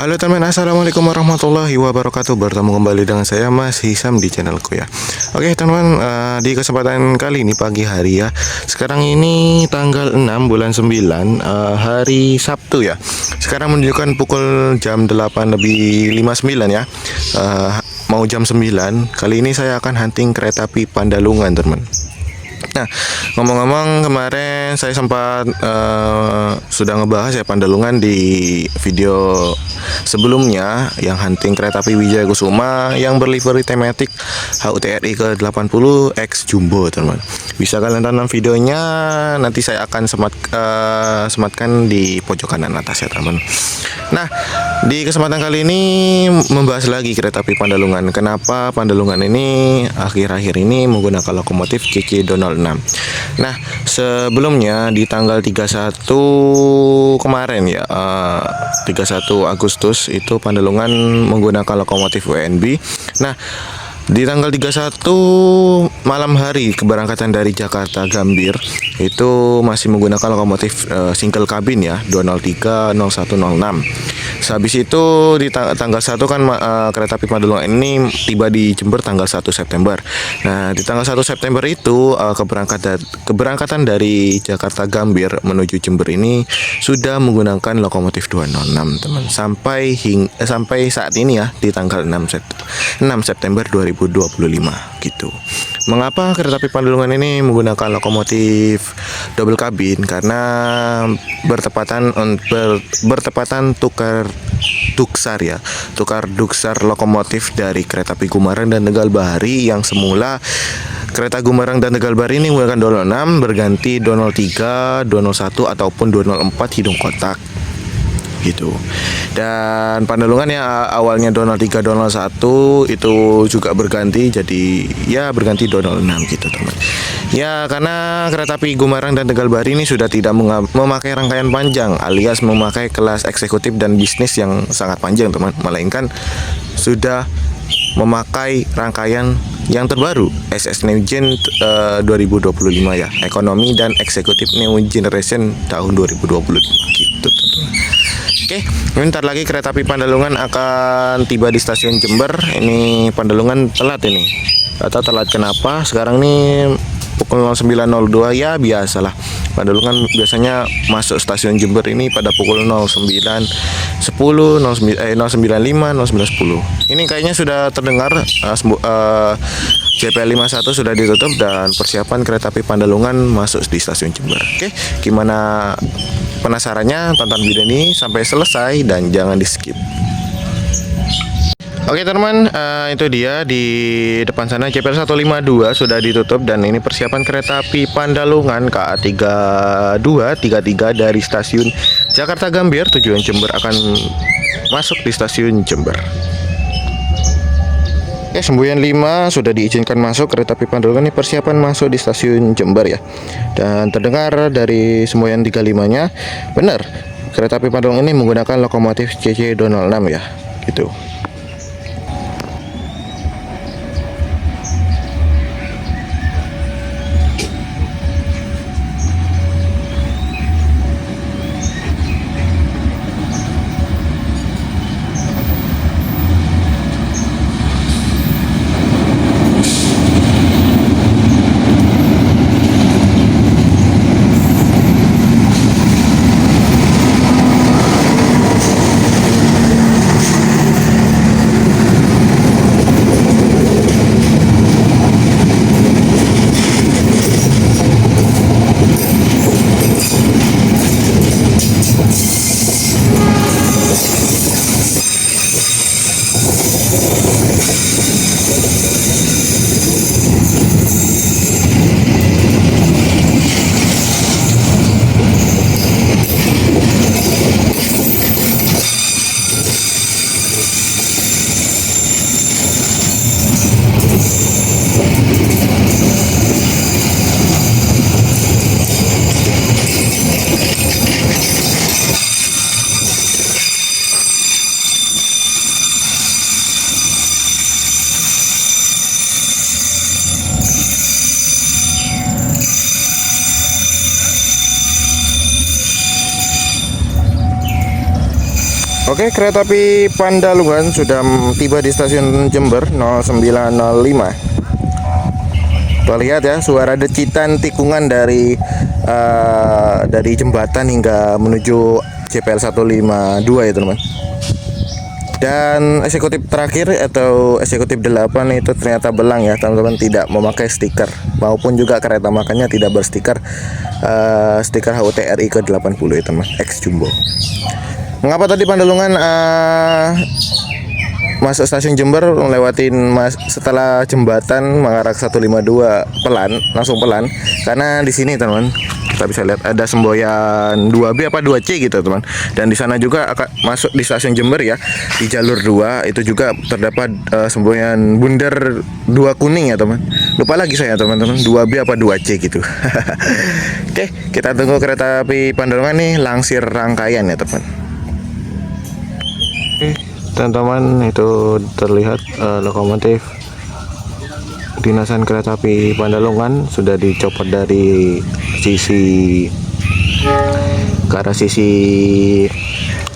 Halo teman, assalamualaikum warahmatullahi wabarakatuh. Bertemu kembali dengan saya Mas Hisam di channelku ya. Oke teman, di kesempatan kali ini pagi hari ya. Sekarang ini tanggal 6 bulan 9, hari Sabtu ya. Sekarang menunjukkan pukul jam 8 lebih 59 ya. Mau jam 9. Kali ini saya akan hunting kereta api Pandalungan teman. Nah, ngomong-ngomong kemarin saya sempat sudah ngebahas ya Pandalungan di video sebelumnya yang hunting kereta api Wijaya Kusuma yang berlivery tematik HUTRI ke-80 X Jumbo teman. Bisa kalian tonton videonya, nanti saya akan sematkan di pojok kanan atas ya teman. Nah, di kesempatan kali ini membahas lagi kereta api Pandalungan. Kenapa Pandalungan ini akhir-akhir ini menggunakan lokomotif CC Donald 6. Nah, sebelumnya di tanggal 31 kemarin ya, 31 Agustus itu Pandalungan menggunakan lokomotif WNB. Nah, di tanggal 31 malam hari keberangkatan dari Jakarta Gambir itu masih menggunakan lokomotif single kabin ya 203 0106. Sehabis itu di tanggal 1 kan kereta api Pandalungan ini tiba di Jember tanggal 1 September. Nah, di tanggal 1 September itu keberangkatan dari Jakarta Gambir menuju Jember ini sudah menggunakan lokomotif 206 teman sampai saat ini ya di tanggal 6 September 2025 gitu. Mengapa kereta api Pandalungan ini menggunakan lokomotif double kabin? Karena bertepatan tukar duksar lokomotif dari kereta api Gumarang dan Tegal Bahari yang semula kereta Gumarang dan Tegal Bahari ini menggunakan 206 berganti 203, 201 ataupun 204 hidung kotak gitu. Dan Pandalungan yang awalnya 203 201 itu juga berganti jadi ya berganti 206 gitu teman. Ya karena kereta api Gumarang dan Tegal Bahari ini sudah tidak memakai rangkaian panjang alias memakai kelas eksekutif dan bisnis yang sangat panjang teman, melainkan sudah memakai rangkaian yang terbaru SS New Gen 2025 ya, ekonomi dan eksekutif New Generation tahun 2025 gitu teman. Oke, bentar lagi kereta api Pandalungan akan tiba di stasiun Jember. Ini Pandalungan telat ini. Atau telat kenapa? Sekarang nih pukul 09.02 ya biasalah. Pandalungan biasanya masuk stasiun Jember ini pada pukul 09.10, 09.05, 09.10. Ini kayaknya sudah terdengar JP51 sudah ditutup dan persiapan kereta api Pandalungan masuk di stasiun Jember. Oke, gimana penasarannya? Tonton video ini sampai selesai dan jangan di skip. Oke teman, itu dia di depan sana JP152 sudah ditutup dan ini persiapan kereta api Pandalungan KA3233 dari stasiun Jakarta Gambir tujuan Jember akan masuk di stasiun Jember. Oke, Semboyan 5 sudah diizinkan masuk kereta api Pandalungan ini persiapan masuk di stasiun Jember ya. Dan terdengar dari Semboyan 35-nya benar kereta api Pandalungan ini menggunakan lokomotif CC 206 ya, gitu. Oke, kereta api Pandalungan sudah tiba di stasiun Jember 0905. Tuh lihat ya, suara decitan tikungan dari jembatan hingga menuju JPL 152 ya teman. Dan eksekutif terakhir atau eksekutif 8 itu ternyata belang ya teman-teman, tidak memakai stiker, maupun juga kereta makannya tidak berstiker stiker HUT RI ke 80 ya teman, X Jumbo. Mengapa tadi Pandalungan masuk stasiun Jember melewatin setelah jembatan mengarah ke 152 langsung pelan? Karena di sini teman, kita bisa lihat ada semboyan 2B apa 2C gitu teman. Dan di sana juga akan masuk di stasiun Jember ya, di jalur 2 itu juga terdapat semboyan bundar 2 kuning ya teman. Lupa lagi saya teman-teman, 2B apa 2C gitu. Oke, kita tunggu kereta api Pandalungan nih langsir rangkaian ya teman. Teman-teman, itu terlihat lokomotif dinasan kereta api Pandalungan sudah dicopot dari sisi ke arah sisi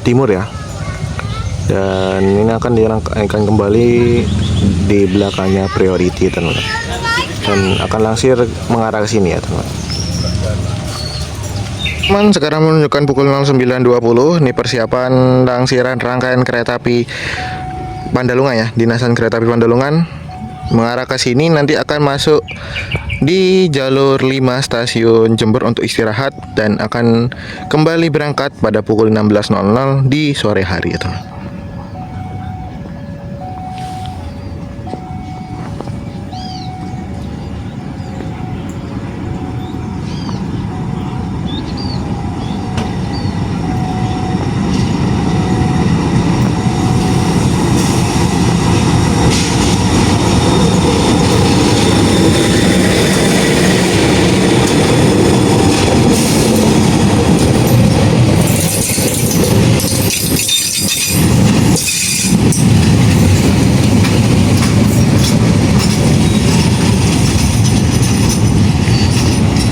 timur ya, dan ini akan dirangkaikan kembali di belakangnya Priority teman-teman, dan akan langsir mengarah ke sini ya teman-teman. Sekarang menunjukkan pukul 09.20. Ini persiapan langsiran rangkaian kereta api Pandalungan ya, dinasan kereta api Pandalungan mengarah ke sini. Nanti akan masuk di jalur 5 stasiun Jember untuk istirahat, dan akan kembali berangkat pada pukul 16.00 di sore hari ya teman.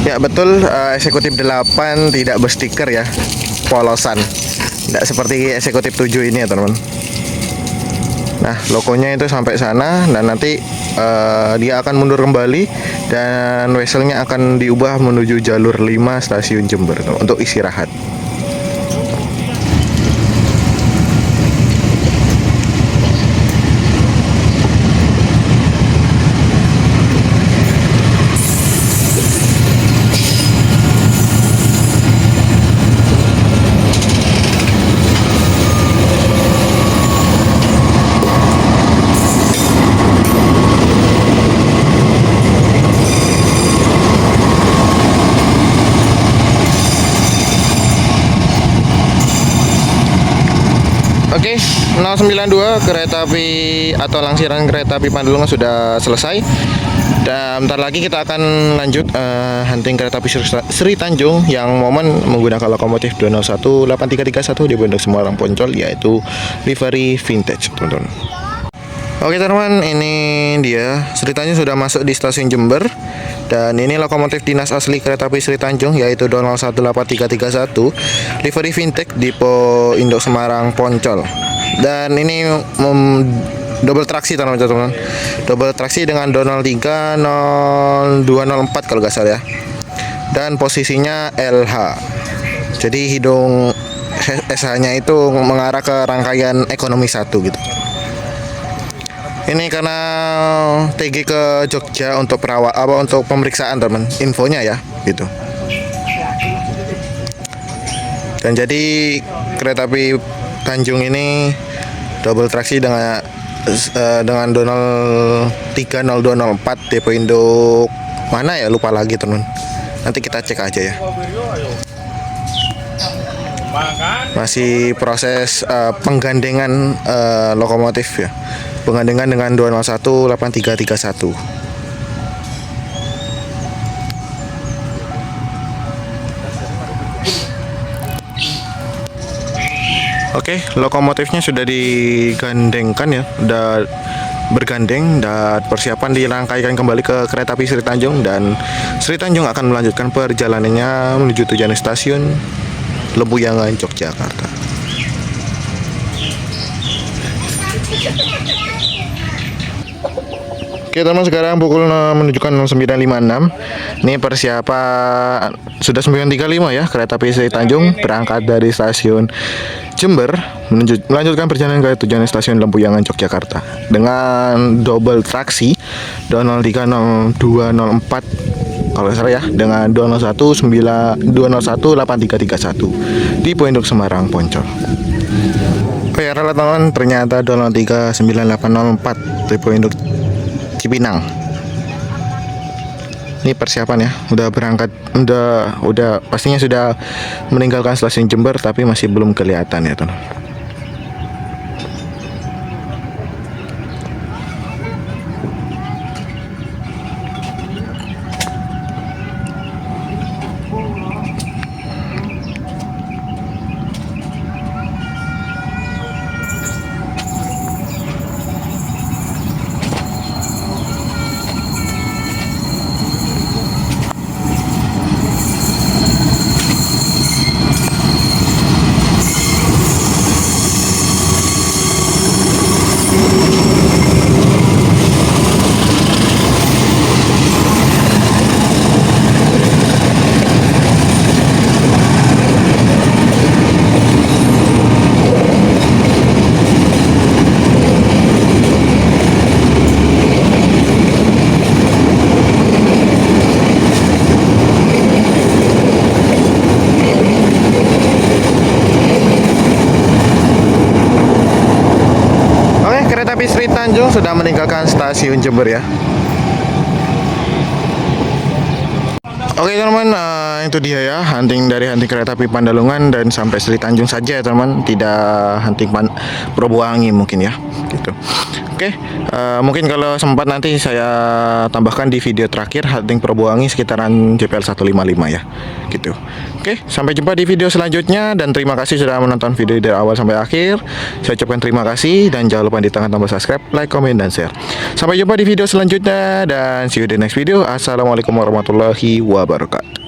Ya betul, eksekutif 8 tidak berstiker ya, polosan, tidak seperti eksekutif 7 ini ya teman-teman. Nah, logonya itu sampai sana, dan nanti dia akan mundur kembali, dan weselnya akan diubah menuju jalur 5 stasiun Jember untuk istirahat. Oke, 092 kereta api atau langsiran kereta api Pandalungan sudah selesai. Dan bentar lagi kita akan lanjut hunting kereta api Sri Tanjung yang momen menggunakan lokomotif 201-8331 di Pondok Semarang Poncol, yaitu livery vintage teman-teman. Oke teman-teman, ini dia Sri Tanjung sudah masuk di stasiun Jember. Dan ini lokomotif dinas asli kereta api Sri Tanjung, yaitu 201-8331 livery vintage Depo Indok Semarang Poncol. Dan ini double traksi teman-teman, double traksi dengan Donal 3 0204 kalau nggak salah ya. Dan posisinya LH, jadi hidung SH nya itu mengarah ke rangkaian ekonomi 1 gitu. Ini karena TG ke Jogja untuk untuk pemeriksaan teman, infonya ya gitu. Dan jadi kereta api Tanjung ini double traksi dengan Donal 30204 Depo Induk mana ya, lupa lagi teman. Nanti kita cek aja ya. Masih proses penggandengan lokomotif ya. Penggandengan dengan 201-8331. Oke, lokomotifnya sudah digandengkan ya, udah bergandeng, dan persiapan dirangkaikan kembali ke kereta api Sri Tanjung, dan Sri Tanjung akan melanjutkan perjalanannya menuju tujuan stasiun Lebuyangan, Yogyakarta. Oke teman, sekarang pukul menunjukkan 09.56. Ini persiapan sudah 9.35 ya. Kereta api Sri Tanjung berangkat dari stasiun Jember melanjutkan perjalanan ke tujuan stasiun Lempuyangan Yogyakarta dengan double traksi 2030204 kalau salah ya, dengan 2018331 di Poinduk Semarang Poncol. Oh ya, teman, ternyata 2039804 di Poinduk Cipinang. Ini persiapan ya, udah berangkat, udah pastinya sudah meninggalkan stasiun Jember, tapi masih belum kelihatan ya teman. Kereta api Sri Tanjung sudah meninggalkan stasiun Jember ya. Oke teman-teman, itu dia ya hunting dari hunting kereta api Pandalungan dan sampai Sri Tanjung saja ya teman, tidak hunting Probowangi mungkin ya, gitu. Oke, mungkin kalau sempat nanti saya tambahkan di video terakhir hunting Probowangi sekitaran JPL 155 ya, gitu. Oke, sampai jumpa di video selanjutnya dan terima kasih sudah menonton video dari awal sampai akhir. Saya ucapkan terima kasih dan jangan lupa ditekan tombol subscribe, like, komen, dan share. Sampai jumpa di video selanjutnya dan see you di next video. Assalamualaikum warahmatullahi wabarakatuh.